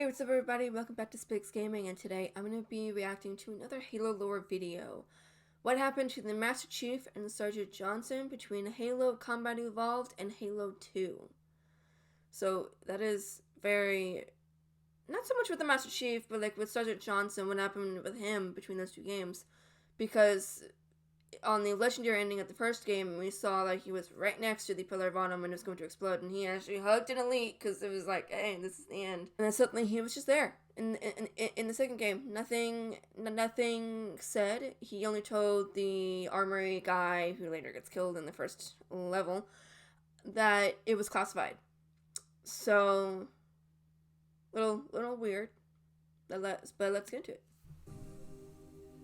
Hey, what's up everybody? Welcome back to Spiggs Gaming, and today I'm going to be reacting to another Halo lore video. What happened to the Master Chief and Sergeant Johnson between Halo Combat Evolved and Halo 2? So that is very, not so much with the Master Chief, but like with Sergeant Johnson, what happened with him between those two games. Because on the legendary ending of the first game, we saw like he was right next to the Pillar of Autumn when it was going to explode, and he actually hugged an elite because it was like, hey, this is the end. And then suddenly he was just there. In the second game, nothing said. He only told the armory guy, who later gets killed in the first level, that it was classified. So, little weird. But let's get into it.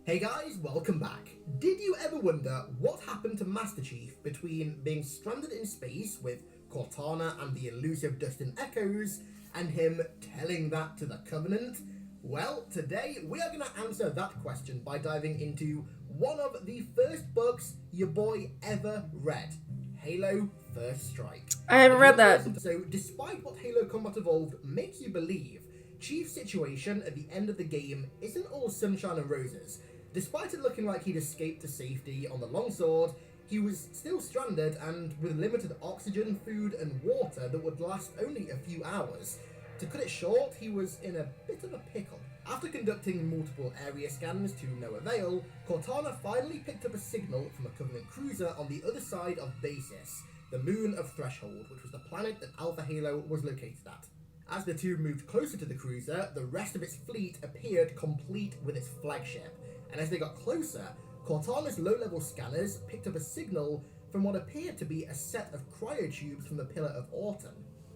Hey guys, welcome back. Did you ever wonder what happened to Master Chief between being stranded in space with Cortana and the elusive Dustin Echoes and him telling that to the Covenant? Well, today we are going to answer that question by diving into one of the first books your boy ever read, Halo First Strike. I haven't read that. So despite what Halo Combat Evolved makes you believe, Chief's situation at the end of the game isn't all sunshine and roses. Despite it looking like he'd escaped to safety on the longsword, he was still stranded and with limited oxygen, food and water that would last only a few hours. To cut it short, he was in a bit of a pickle. After conducting multiple area scans to no avail, Cortana finally picked up a signal from a Covenant cruiser on the other side of Basis, the moon of Threshold, which was the planet that Alpha Halo was located at. As the two moved closer to the cruiser, the rest of its fleet appeared complete with its flagship. And as they got closer, Cortana's low-level scanners picked up a signal from what appeared to be a set of cryotubes from the Pillar of Autumn.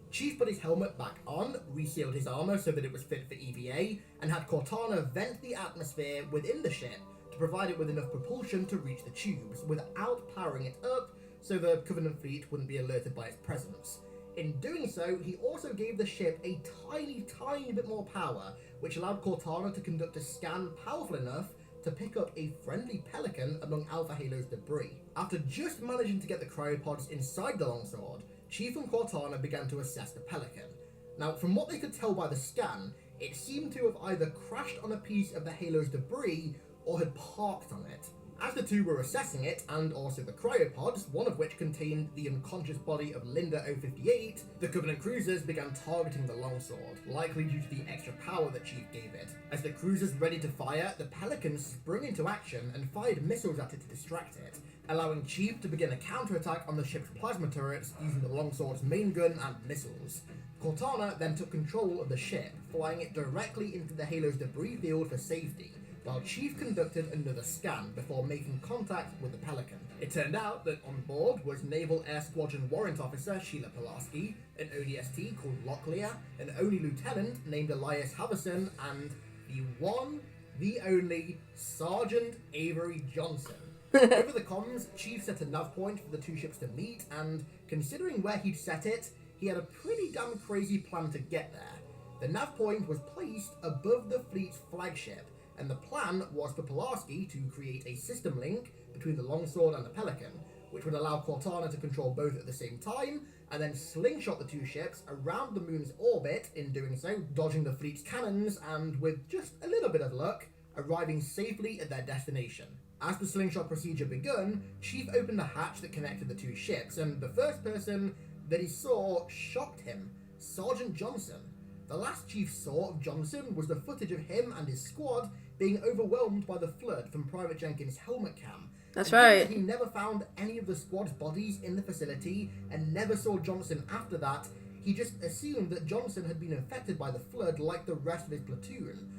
Chief put his helmet back on, resealed his armor so that it was fit for EVA, and had Cortana vent the atmosphere within the ship to provide it with enough propulsion to reach the tubes without powering it up so the Covenant fleet wouldn't be alerted by its presence. In doing so, he also gave the ship a tiny bit more power, which allowed Cortana to conduct a scan powerful enough to pick up a friendly Pelican among Alpha Halo's debris. After just managing to get the cryopods inside the longsword, Chief and Cortana began to assess the Pelican. Now, from what they could tell by the scan, it seemed to have either crashed on a piece of the Halo's debris or had parked on it. As the two were assessing it, and also the cryopods, one of which contained the unconscious body of Linda 058, the Covenant cruisers began targeting the longsword, likely due to the extra power that Chief gave it. As the cruisers ready to fire, the Pelican sprung into action and fired missiles at it to distract it, allowing Chief to begin a counterattack on the ship's plasma turrets using the longsword's main gun and missiles. Cortana then took control of the ship, flying it directly into the Halo's debris field for safety, while Chief conducted another scan before making contact with the Pelican. It turned out that on board was Naval Air Squadron Warrant Officer Sheila Pulaski, an ODST called Locklear, an ONI Lieutenant named Elias Haverson, and the one, the only, Sergeant Avery Johnson. Over the comms, Chief set a nav point for the two ships to meet, and considering where he'd set it, he had a pretty damn crazy plan to get there. The nav point was placed above the fleet's flagship, and the plan was for Pulaski to create a system link between the longsword and the Pelican, which would allow Cortana to control both at the same time, and then slingshot the two ships around the moon's orbit, in doing so, dodging the fleet's cannons, and with just a little bit of luck, arriving safely at their destination. As the slingshot procedure begun, Chief opened the hatch that connected the two ships, and the first person that he saw shocked him, Sergeant Johnson. The last Chief saw of Johnson was the footage of him and his squad being overwhelmed by the flood from Private Jenkins' helmet cam. That's right. He never found any of the squad's bodies in the facility and never saw Johnson after that. He just assumed that Johnson had been infected by the flood like the rest of his platoon.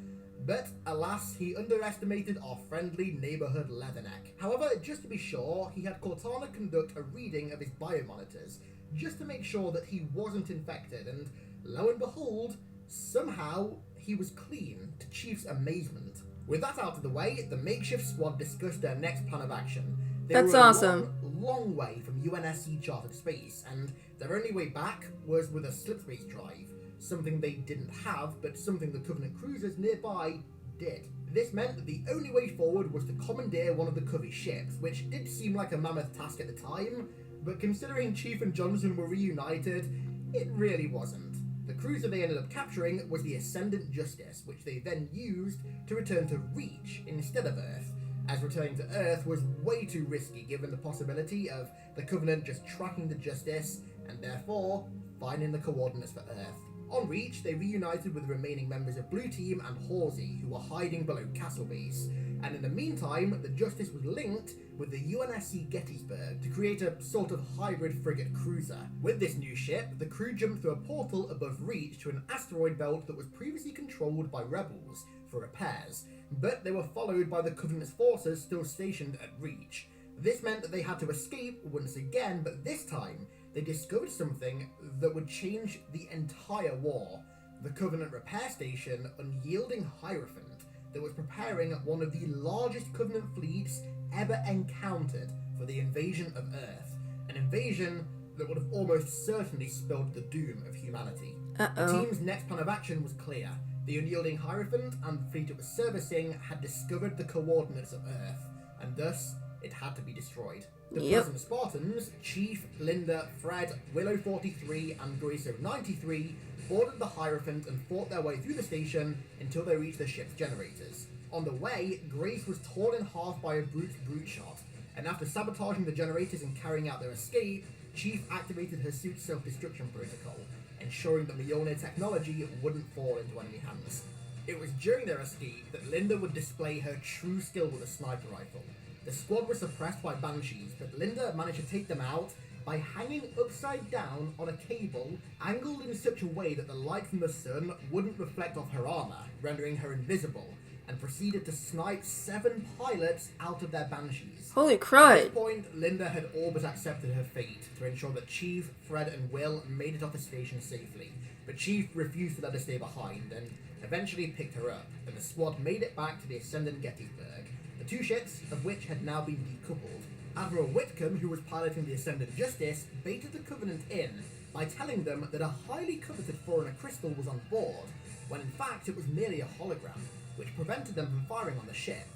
But alas, he underestimated our friendly neighborhood Leatherneck. However, just to be sure, he had Cortana conduct a reading of his biomonitors, just to make sure that he wasn't infected, and lo and behold, somehow he was clean, to Chief's amazement. With that out of the way, the makeshift squad discussed their next plan of action. That's awesome. Long way from UNSC chartered space, and their only way back was with a slipspace drive, something they didn't have, but something the Covenant cruisers nearby did. This meant that the only way forward was to commandeer one of the Covey ships, which did seem like a mammoth task at the time, but considering Chief and Johnson were reunited, it really wasn't. The cruiser they ended up capturing was the Ascendant Justice, which they then used to return to Reach instead of Earth, as returning to Earth was way too risky given the possibility of the Covenant just tracking the Justice and therefore finding the coordinates for Earth. On Reach, they reunited with the remaining members of Blue Team and Halsey, who were hiding below Castle Base, and in the meantime, the Justice was linked with the UNSC Gettysburg to create a sort of hybrid frigate cruiser. With this new ship, the crew jumped through a portal above Reach to an asteroid belt that was previously controlled by rebels for repairs, but they were followed by the Covenant's forces still stationed at Reach. This meant that they had to escape once again, but this time they discovered something that would change the entire war. The Covenant repair station, Unyielding Hierophant, that was preparing one of the largest Covenant fleets ever encountered for the invasion of Earth. An invasion that would have almost certainly spelled the doom of humanity. The team's next plan of action was clear. The Unyielding Hierophant and the fleet it was servicing had discovered the coordinates of Earth, and thus it had to be destroyed. The present Spartans, Chief, Linda, Fred, Willow 43 and Grace 93 boarded the Hierophant and fought their way through the station until they reached the ship's generators. On the way, Grace was torn in half by a brute shot, and after sabotaging the generators and carrying out their escape, Chief activated her suit's self-destruction protocol, ensuring that Mjolnir technology wouldn't fall into enemy hands. It was during their escape that Linda would display her true skill with a sniper rifle. The squad was suppressed by Banshees, but Linda managed to take them out by hanging upside down on a cable angled in such a way that the light from the sun wouldn't reflect off her armor, rendering her invisible, and proceeded to snipe 7 pilots out of their Banshees. Holy crud! At this point, Linda had all but accepted her fate to ensure that Chief, Fred and Will made it off the station safely, but Chief refused to let her stay behind and eventually picked her up, and the squad made it back to the Ascendant Gettysburg. The 2 ships, of which had now been decoupled. Admiral Whitcomb, who was piloting the Ascendant Justice, baited the Covenant in by telling them that a highly coveted foreigner crystal was on board, when in fact it was merely a hologram, which prevented them from firing on the ship.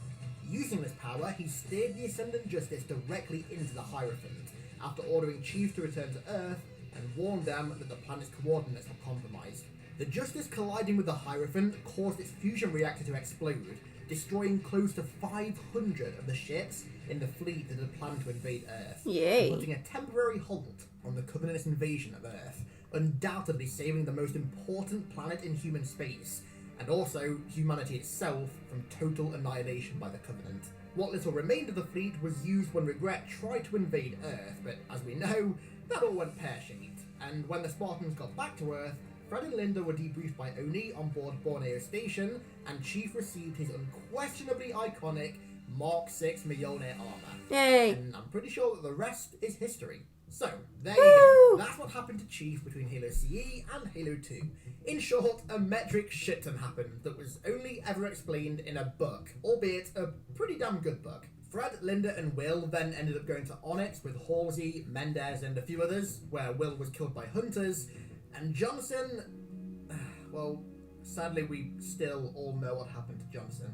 Using this power, he steered the Ascendant Justice directly into the Hierophant, after ordering Chief to return to Earth and warned them that the planet's coordinates were compromised. The Justice colliding with the Hierophant caused its fusion reactor to explode, destroying close to 500 of the ships in the fleet that had planned to invade Earth, putting a temporary halt on the Covenant's invasion of Earth, undoubtedly saving the most important planet in human space, and also humanity itself from total annihilation by the Covenant. What little remained of the fleet was used when Regret tried to invade Earth, but as we know, that all went pear-shaped, and when the Spartans got back to Earth, Fred and Linda were debriefed by Oni on board Borneo Station, and Chief received his unquestionably iconic Mark 6 Mjolnir armor. Yay! And I'm pretty sure that the rest is history. So, there you go. That's what happened to Chief between Halo CE and Halo 2. In short, a metric shit-ton happened that was only ever explained in a book, albeit a pretty damn good book. Fred, Linda, and Will then ended up going to Onyx with Halsey, Mendez, and a few others, where Will was killed by hunters. And Johnson, well, sadly we still all know what happened to Johnson.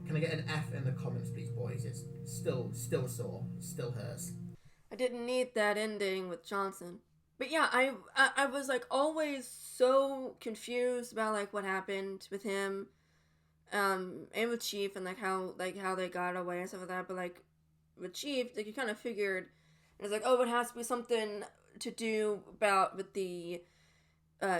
Can I get an F in the comments, please, boys? It's still sore, still hurts. I didn't need that ending with Johnson. But yeah, I was like always so confused about like what happened with him, and with Chief and like how they got away and stuff like that. But like with Chief, like you kind of figured it was like, oh, it has to be something to do with the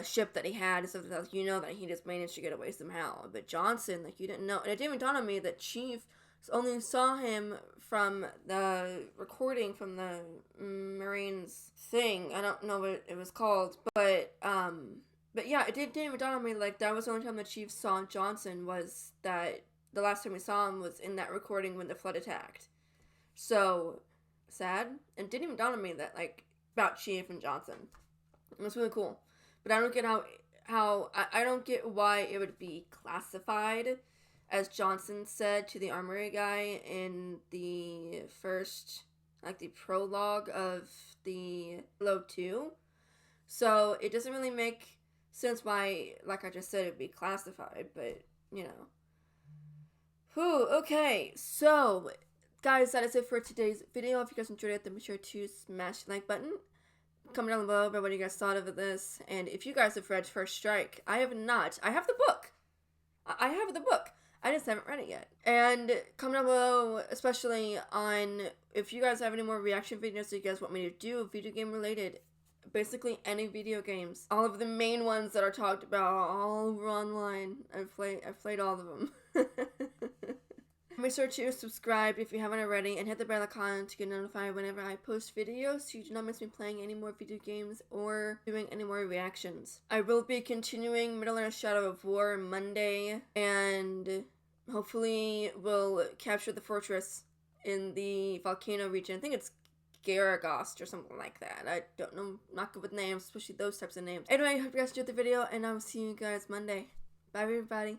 ship that he had and stuff like that. You know that he just managed to get away somehow. But Johnson, like you didn't know, and it didn't even dawn on me that Chief only saw him from the recording from the Marines thing. I don't know what it was called, but yeah, it didn't even dawn on me like that was the only time the Chief saw Johnson, was that the last time we saw him was in that recording when the flood attacked. So sad, and it didn't even dawn on me that like about Chief and Johnson. It was really cool, but I don't get how I don't get why it would be classified, as Johnson said to the armory guy in the first, like the prologue of the Halo 2. So it doesn't really make sense why, like I just said, it'd be classified, but you know. Whew, okay, so guys, that is it for today's video. If you guys enjoyed it, then be sure to smash the like button. comment down below about what you guys thought of this, and if you guys have read First Strike. I have not. I have the book. I have the book. I just haven't read it yet. And comment down below, especially on if you guys have any more reaction videos that you guys want me to do, video game related. Basically any video games. All of the main ones that are talked about all over online. I've played all of them. Make sure to subscribe if you haven't already and hit the bell icon to get notified whenever I post videos so you do not miss me playing any more video games or doing any more reactions. I will be continuing Middle-earth Shadow of War Monday, and hopefully we'll capture the fortress in the volcano region. I think it's Garagost or something like that. I don't know. I'm not good with names, especially those types of names. Anyway, I hope you guys enjoyed the video, and I will see you guys Monday. Bye, everybody.